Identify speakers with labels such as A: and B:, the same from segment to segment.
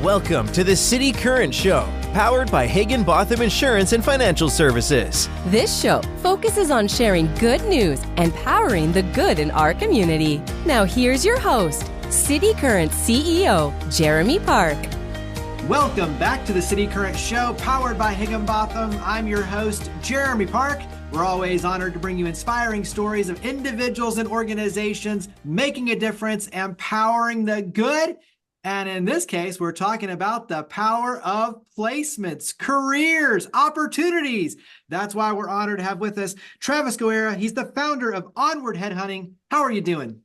A: Welcome to the City Current Show, powered by Higginbotham Insurance and Financial Services.
B: This show focuses on sharing good news and powering the good in our community. Now here's your host, City Current CEO, Jeremy Park.
C: Welcome back to the City Current Show, powered by Higginbotham. I'm your host, Jeremy Park. We're always honored to bring you inspiring stories of individuals and organizations making a difference, empowering the good. And in this case, we're talking about the power of placements, careers, opportunities. That's why we're honored to have with us Travis Guerra. He's the founder of ONWARD Headhunting. How are you doing?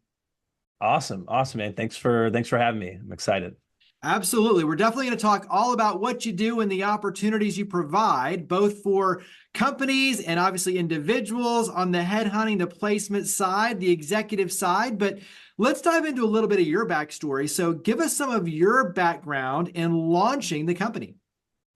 D: Awesome, man. Thanks for having me. I'm excited.
C: Absolutely. We're definitely going to talk all about what you do and the opportunities you provide, both for companies and obviously individuals on the headhunting, the placement side, the executive side. But let's dive into a little bit of your backstory. So give us some of your background in launching the company.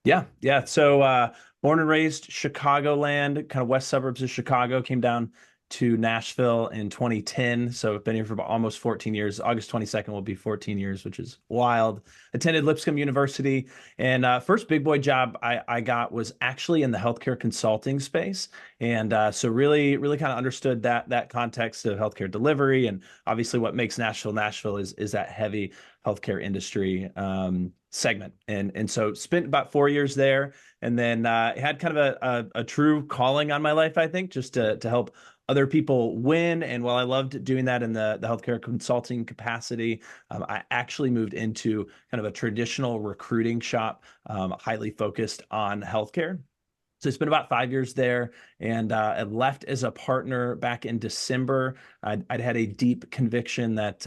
D: Yeah. So born and raised Chicagoland, kind of west suburbs of Chicago, came down to Nashville in 2010. So I've been here for about almost 14 years. August 22nd will be 14 years, which is wild. Attended Lipscomb University. And first big boy job I got was actually in the healthcare consulting space. And so really kind of understood that context of healthcare delivery. And obviously what makes Nashville is that heavy healthcare industry segment. And so spent about 4 years there. And then had kind of a true calling on my life, I think, just to help other people win. And while I loved doing that in the healthcare consulting capacity, I actually moved into kind of a traditional recruiting shop, highly focused on healthcare. So I spent about 5 years there, and I left as a partner back in December. I'd had a deep conviction that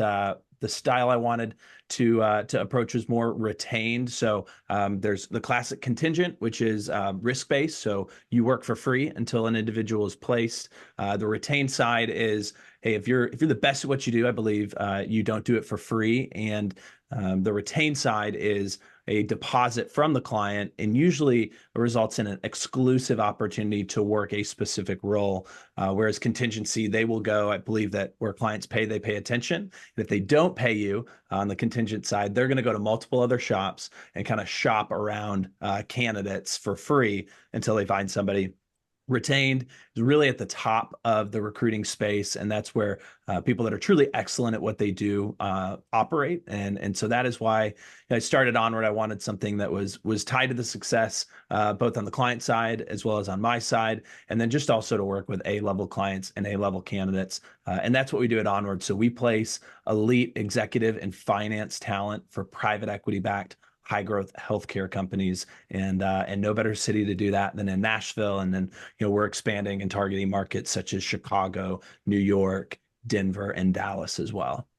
D: the style I wanted to approach was more retained. So there's the classic contingent, which is risk-based. So you work for free until an individual is placed. The retained side is, hey, if you're the best at what you do, I believe you don't do it for free. And the retained side is a deposit from the client and usually results in an exclusive opportunity to work a specific role. Whereas contingency, they will go, I believe that where clients pay, they pay attention. And if they don't pay you on the contingent side, they're going to go to multiple other shops and kind of shop around candidates for free until they find somebody. Retained is really at the top of the recruiting space, and that's where people that are truly excellent at what they do operate. And so that is why I started Onward. I wanted something that was tied to the success, both on the client side as well as on my side, and then just also to work with A-level clients and A-level candidates. And that's what we do at Onward. So we place elite executive and finance talent for private equity-backed high growth healthcare companies, and no better city to do that than in Nashville. And then, we're expanding and targeting markets such as Chicago, New York, Denver, and Dallas as well.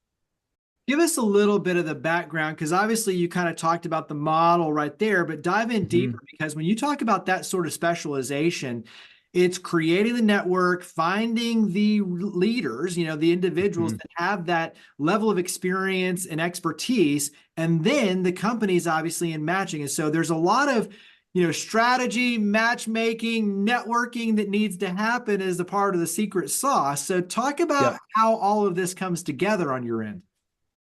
C: Give us a little bit of the background, because obviously you kind of talked about the model right there, but dive in deeper, because when you talk about that sort of specialization, it's creating the network, finding the leaders, the individuals that have that level of experience and expertise, and then the companies obviously in matching. And so there's a lot of, strategy, matchmaking, networking that needs to happen as a part of the secret sauce. So talk about how all of this comes together on your end.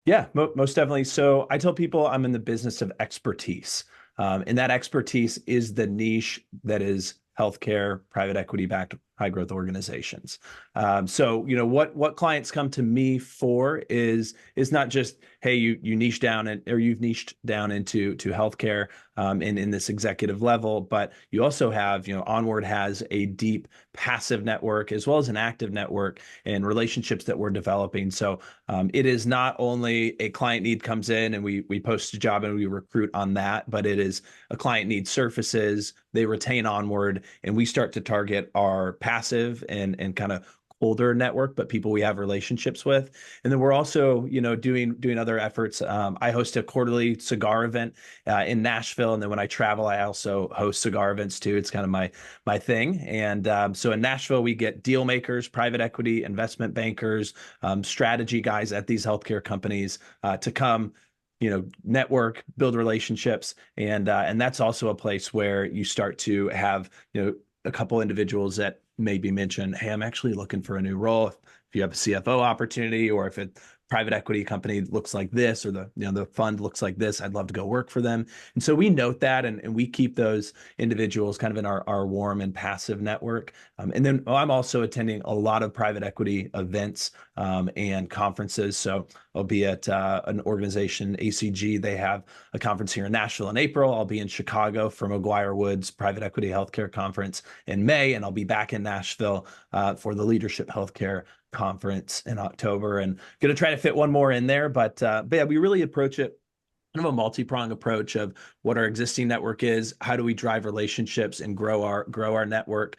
D: Yeah, most definitely. So I tell people I'm in the business of expertise. And that expertise is the niche that is healthcare, private equity-backed high-growth organizations. So, what clients come to me for is not just, hey, you niche down you've niched down into healthcare in this executive level, but you also have, Onward has a deep passive network as well as an active network and relationships that we're developing. So it is not only a client need comes in and we post a job and we recruit on that, but it is a client need surfaces, they retain Onward, and we start to target our passive and kind of older network, but people we have relationships with. And then we're also, doing other efforts. I host a quarterly cigar event in Nashville. And then when I travel, I also host cigar events too. It's kind of my thing. And so in Nashville, we get deal makers, private equity, investment bankers, strategy guys at these healthcare companies to come, network, build relationships. And that's also a place where you start to have, a couple individuals that maybe mention, hey, I'm actually looking for a new role. If you have a CFO opportunity, or if private equity company looks like this, or the fund looks like this. I'd love to go work for them. And so we note that, and we keep those individuals kind of in our warm and passive network. And then I'm also attending a lot of private equity events and conferences. So I'll be at an organization, ACG. They have a conference here in Nashville in April. I'll be in Chicago for McGuire Woods Private Equity Healthcare Conference in May, and I'll be back in Nashville for the Leadership Healthcare Conference in October, and going to try to fit one more in there. But yeah, we really approach it kind of a multi-pronged approach of what our existing network is, how do we drive relationships and grow our network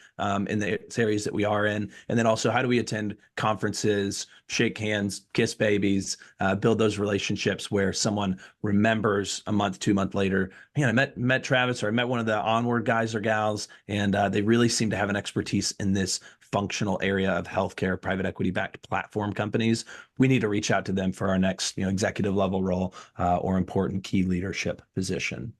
D: in the areas that we are in, and then also how do we attend conferences, shake hands, kiss babies, build those relationships where someone remembers a month, 2 months later, man, I met Travis, or I met one of the ONWARD guys or gals, and they really seem to have an expertise in this functional area of healthcare, private equity-backed platform companies. We need to reach out to them for our next, executive level role or important key leadership position.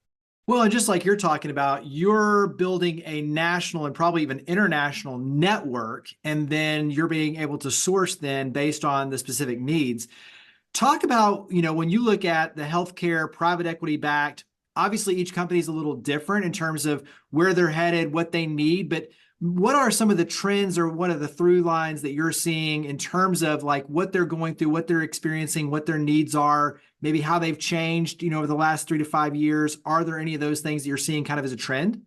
C: Well, and just like you're talking about, you're building a national and probably even international network, and then you're being able to source then based on the specific needs. Talk about, when you look at the healthcare, private equity backed, obviously each company is a little different in terms of where they're headed, what they need, but what are some of the trends or what are the through lines that you're seeing in terms of like what they're going through, what they're experiencing, what their needs are, maybe how they've changed, over the last 3 to 5 years? Are there any of those things that you're seeing kind of as a trend?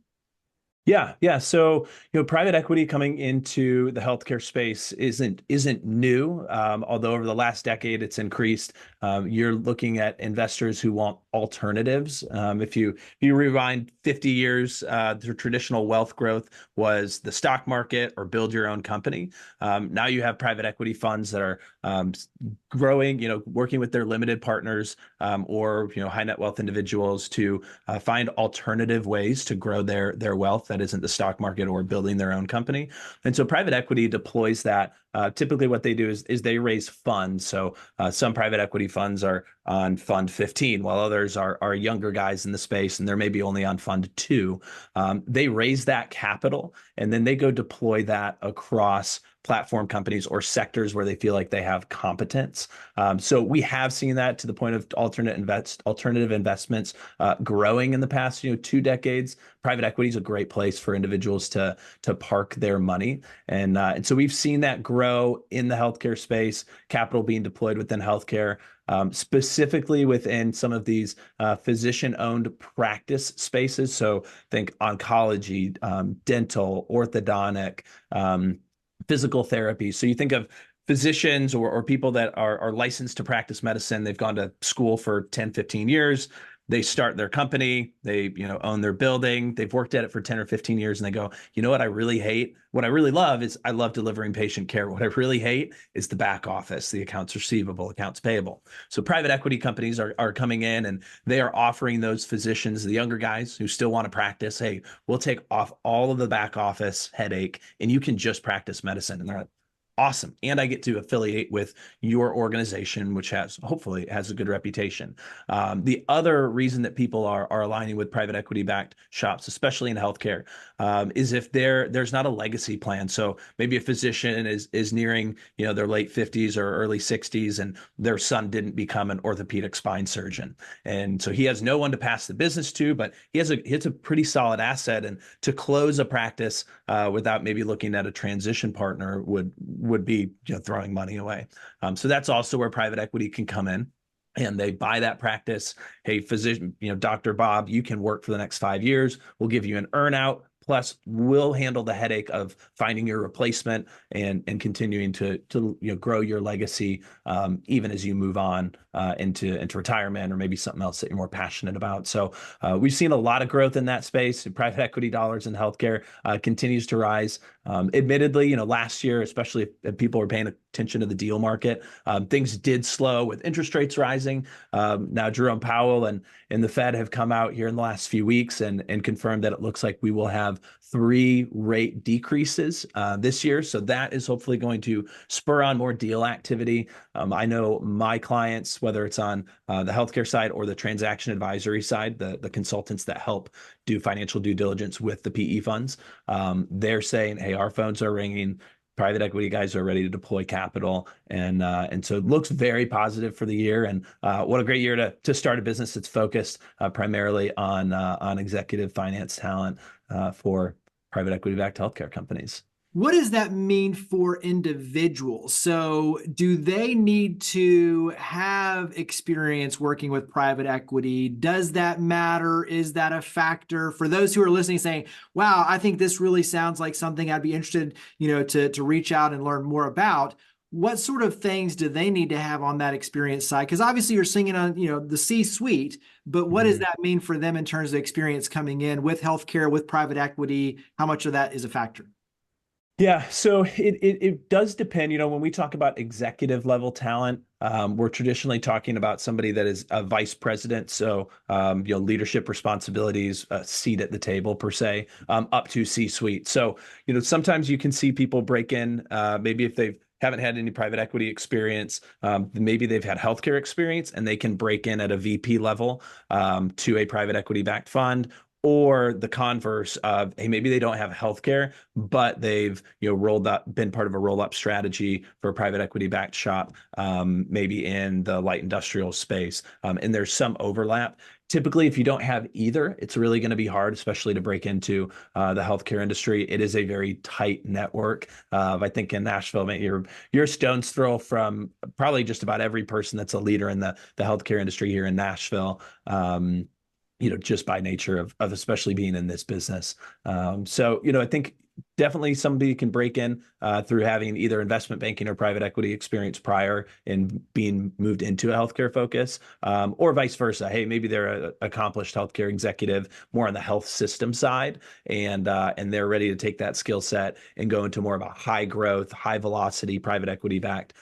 D: Yeah. So, private equity coming into the healthcare space isn't new. Although over the last decade it's increased. You're looking at investors who want alternatives. If you rewind 50 years, the traditional wealth growth was the stock market or build your own company. Now you have private equity funds that are growing, working with their limited partners or high net wealth individuals to find alternative ways to grow their wealth that isn't the stock market or building their own company. And so private equity deploys that. Typically what they do is they raise funds. So some private equity funds are on fund 15, while others are younger guys in the space, and they're maybe only on fund 2. They raise that capital, and then they go deploy that across platform companies or sectors where they feel like they have competence. So we have seen that to the point of alternative investments growing in the past 2 decades. Private equity is a great place for individuals to park their money, and so we've seen that grow in the healthcare space. Capital being deployed within healthcare. Specifically within some of these physician-owned practice spaces. So think oncology, dental, orthodontic, physical therapy. So you think of physicians or people that are licensed to practice medicine. They've gone to school for 10, 15 years. They start their company, they own their building, they've worked at it for 10 or 15 years, and they go, what I really hate? What I really love is I love delivering patient care. What I really hate is the back office, the accounts receivable, accounts payable. So private equity companies are coming in, and they are offering those physicians, the younger guys who still want to practice, hey, we'll take off all of the back office headache and you can just practice medicine. And they're like, awesome. And I get to affiliate with your organization, which hopefully has a good reputation. The other reason that people are aligning with private equity backed shops, especially in healthcare, is if there's not a legacy plan. So maybe a physician is nearing, their late 50s or early 60s, and their son didn't become an orthopedic spine surgeon. And so he has no one to pass the business to, but he has a pretty solid asset. And to close a practice without maybe looking at a transition partner would be throwing money away. So that's also where private equity can come in, and they buy that practice. Hey, physician, Dr. Bob, you can work for the next 5 years. We'll give you an earnout. Plus, we'll handle the headache of finding your replacement and continuing to grow your legacy even as you move on into retirement or maybe something else that you're more passionate about. So we've seen a lot of growth in that space. Private equity dollars in healthcare continues to rise. Admittedly, last year, especially if people were paying attention to the deal market, things did slow with interest rates rising. Now, Jerome Powell and the Fed have come out here in the last few weeks and confirmed that it looks like we will have 3 rate decreases this year. So that is hopefully going to spur on more deal activity. I know my clients, whether it's on the healthcare side or the transaction advisory side, the consultants that help do financial due diligence with the PE funds, they're saying, hey, our phones are ringing. private equity guys are ready to deploy capital, and so it looks very positive for the year. And what a great year to start a business that's focused primarily on executive finance talent for private equity-backed healthcare companies.
C: What does that mean for individuals? So do they need to have experience working with private equity? Does that matter? Is that a factor for those who are listening saying, wow, I think this really sounds like something I'd be interested, to reach out and learn more about? What sort of things do they need to have on that experience side? Because obviously you're singing on, the C-suite, but what does that mean for them in terms of experience coming in with healthcare, with private equity? How much of that is a factor?
D: Yeah, so it does depend. When we talk about executive level talent, we're traditionally talking about somebody that is a vice president, so leadership responsibilities, a seat at the table per se, up to C-suite. So sometimes you can see people break in, maybe if they haven't had any private equity experience, maybe they've had healthcare experience, and they can break in at a VP level to a private equity backed fund. Or the converse of, hey, maybe they don't have healthcare, but they've been part of a roll-up strategy for a private equity-backed shop, maybe in the light industrial space, and there's some overlap. Typically, if you don't have either, it's really going to be hard, especially to break into the healthcare industry. It is a very tight network. I think in Nashville, you're a stone's throw from probably just about every person that's a leader in the healthcare industry here in Nashville. Just by nature of especially being in this business. So I think definitely somebody can break in through having either investment banking or private equity experience prior and being moved into a healthcare focus, or vice versa. Hey, maybe they're an accomplished healthcare executive, more on the health system side, and they're ready to take that skill set and go into more of a high growth, high velocity, private equity backed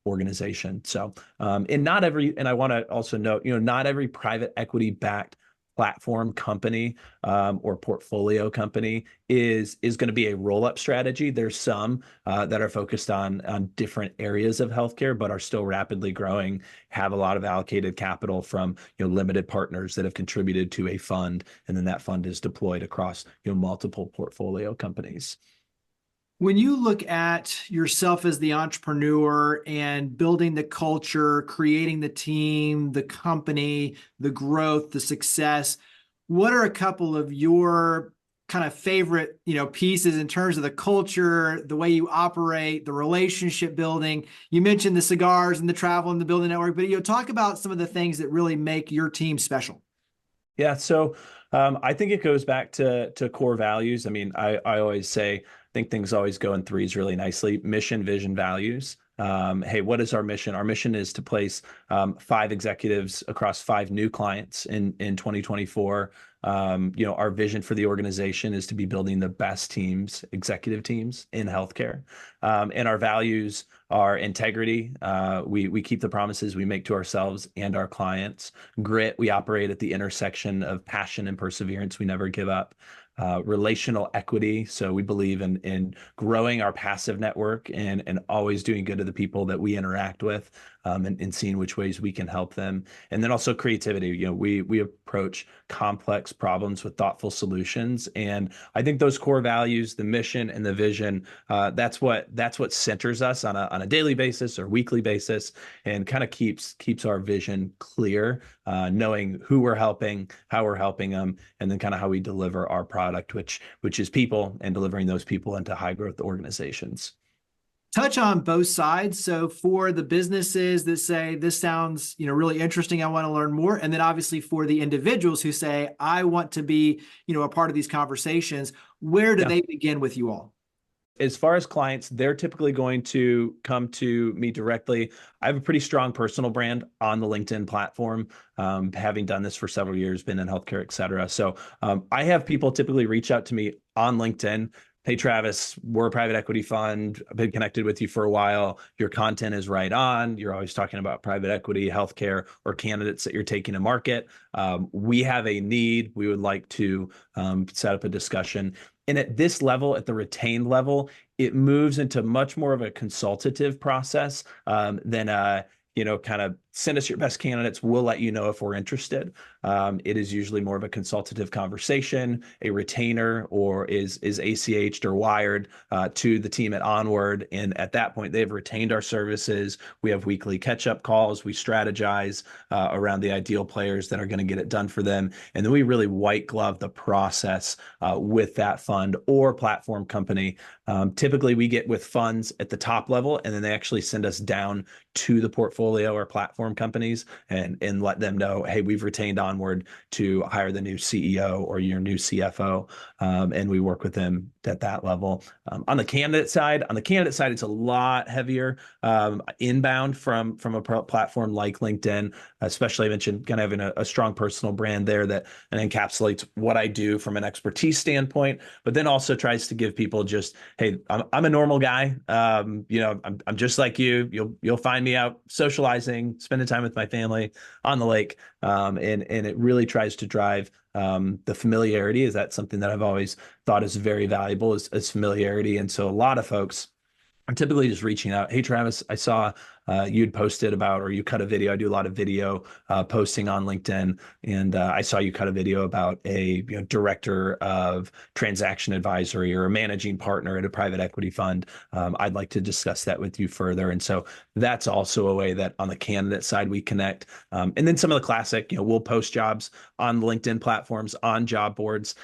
D: organization. So, and I want to also note, not every private equity backed platform company or portfolio company is going to be a roll-up strategy. There's some that are focused on different areas of healthcare, but are still rapidly growing, have a lot of allocated capital from limited partners that have contributed to a fund, and then that fund is deployed across multiple portfolio companies.
C: When you look at yourself as the entrepreneur and building the culture, creating the team, the company, the growth, the success, what are a couple of your kind of favorite, pieces in terms of the culture, the way you operate, the relationship building? You mentioned the cigars and the travel and the building network, but talk about some of the things that really make your team special.
D: Yeah, so I think it goes back to core values. I mean, I always say, I think things always go in threes really nicely: mission, vision, values. Hey, what is our mission? Our mission is to place 5 executives across 5 new clients in 2024. Our vision for the organization is to be building the best teams, executive teams in healthcare. And our values are integrity. We keep the promises we make to ourselves and our clients. Grit, we operate at the intersection of passion and perseverance. We never give up. Relational equity. So we believe in growing our passive network and always doing good to the people that we interact with, and seeing which ways we can help them. And then also creativity. We approach complex problems with thoughtful solutions. And I think those core values, the mission and the vision, that's what centers us on a daily basis or weekly basis, and kind of keeps our vision clear, knowing who we're helping, how we're helping them, and then kind of how we deliver our product, which is people, and delivering those people into high growth organizations.
C: Touch on both sides. So for the businesses that say, this sounds, really interesting, I want to learn more. And then obviously for the individuals who say, I want to be, a part of these conversations, where do they begin with you all?
D: As far as clients, they're typically going to come to me directly. I have a pretty strong personal brand on the LinkedIn platform, having done this for several years, been in healthcare, et cetera. So I have people typically reach out to me on LinkedIn. Hey, Travis, we're a private equity fund. I've been connected with you for a while. Your content is right on. You're always talking about private equity, healthcare, or candidates that you're taking to market. We have a need. We would like to set up a discussion. And at this level, at the retained level, it moves into much more of a consultative process than kind of send us your best candidates. We'll let you know if we're interested. It is usually more of a consultative conversation. A retainer or is ACH'd or wired to the team at ONWARD. And at that point, they've retained our services. We have weekly catch-up calls. We strategize around the ideal players that are going to get it done for them. And then we really white glove the process with that fund or platform company. Typically, we get with funds at the top level, and then they actually send us down to the portfolio or platform companies and let them know, hey, we've retained ONWARD to hire the new CEO or your new CFO, and we work with them at that level. On the candidate side, it's a lot heavier inbound from a platform like LinkedIn, especially I mentioned kind of having a strong personal brand there that encapsulates what I do from an expertise standpoint, but then also tries to give people just, hey, I'm a normal guy. I'm just like you. You'll find me out socializing, spending time with my family on the lake, and it really tries to drive the familiarity. Is that something that I've always thought is very valuable is familiarity. And so a lot of folks are typically just reaching out. Hey, Travis, I saw you'd posted about, or you cut a video. I do a lot of video posting on LinkedIn, and I saw you cut a video about a director of transaction advisory or a managing partner at a private equity fund. I'd like to discuss that with you further. And so that's also a way that on the candidate side we connect. And then some of the classic, we'll post jobs on LinkedIn platforms, on job boards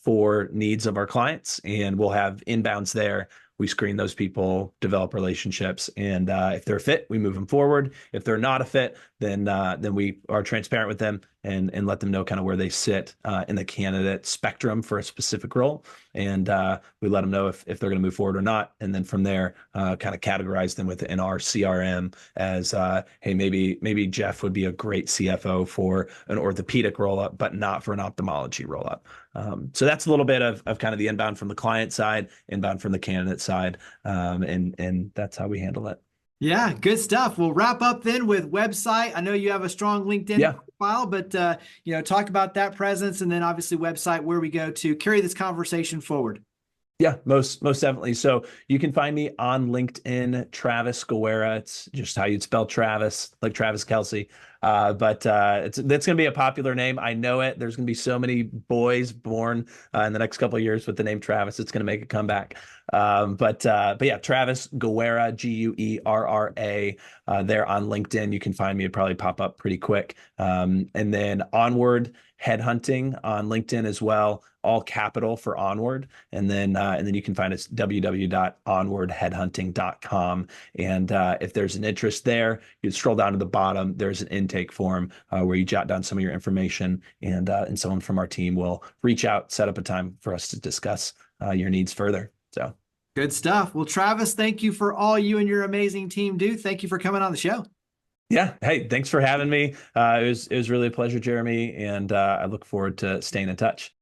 D: for needs of our clients, and we'll have inbounds there. We screen those people, develop relationships, and if they're a fit, we move them forward. If they're not a fit, then we are transparent with them and let them know kind of where they sit in the candidate spectrum for a specific role. And we let them know if they're going to move forward or not. And then from there, kind of categorize them within our CRM as, hey, maybe Jeff would be a great CFO for an orthopedic roll-up, but not for an ophthalmology roll-up. So that's a little bit of kind of the inbound from the client side, inbound from the candidate side, and that's how we handle it.
C: Yeah, good stuff. We'll wrap up then with website. I know you have a strong LinkedIn profile, but talk about that presence, and then obviously website where we go to carry this conversation forward.
D: Yeah, most definitely. So you can find me on LinkedIn, Travis Guerra. It's just how you'd spell Travis, like Travis Kelce. But that's going to be a popular name. I know it. There's going to be so many boys born in the next couple of years with the name Travis. It's going to make a comeback. But yeah, Travis Guerra, Guerra. There on LinkedIn, you can find me. It'd probably pop up pretty quick. And then ONWARD Headhunting on LinkedIn as well, all capital for ONWARD. And then you can find us www.onwardheadhunting.com. And if there's an interest there, you scroll down to the bottom. There's an intake form where you jot down some of your information, and someone from our team will reach out, set up a time for us to discuss your needs further. So
C: good stuff. Well, Travis, thank you for all you and your amazing team do. Thank you for coming on the show.
D: Yeah. Hey, thanks for having me. It was really a pleasure, Jeremy, and I look forward to staying in touch.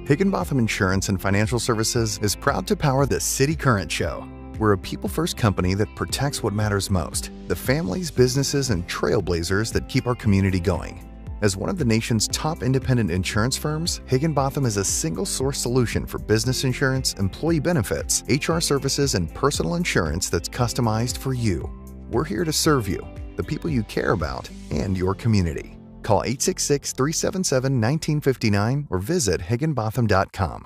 E: Higginbotham Insurance and Financial Services is proud to power the City Current Show. We're a people-first company that protects what matters most, the families, businesses, and trailblazers that keep our community going. As one of the nation's top independent insurance firms, Higginbotham is a single-source solution for business insurance, employee benefits, HR services, and personal insurance that's customized for you. We're here to serve you, the people you care about, and your community. Call 866-377-1959 or visit higginbotham.com.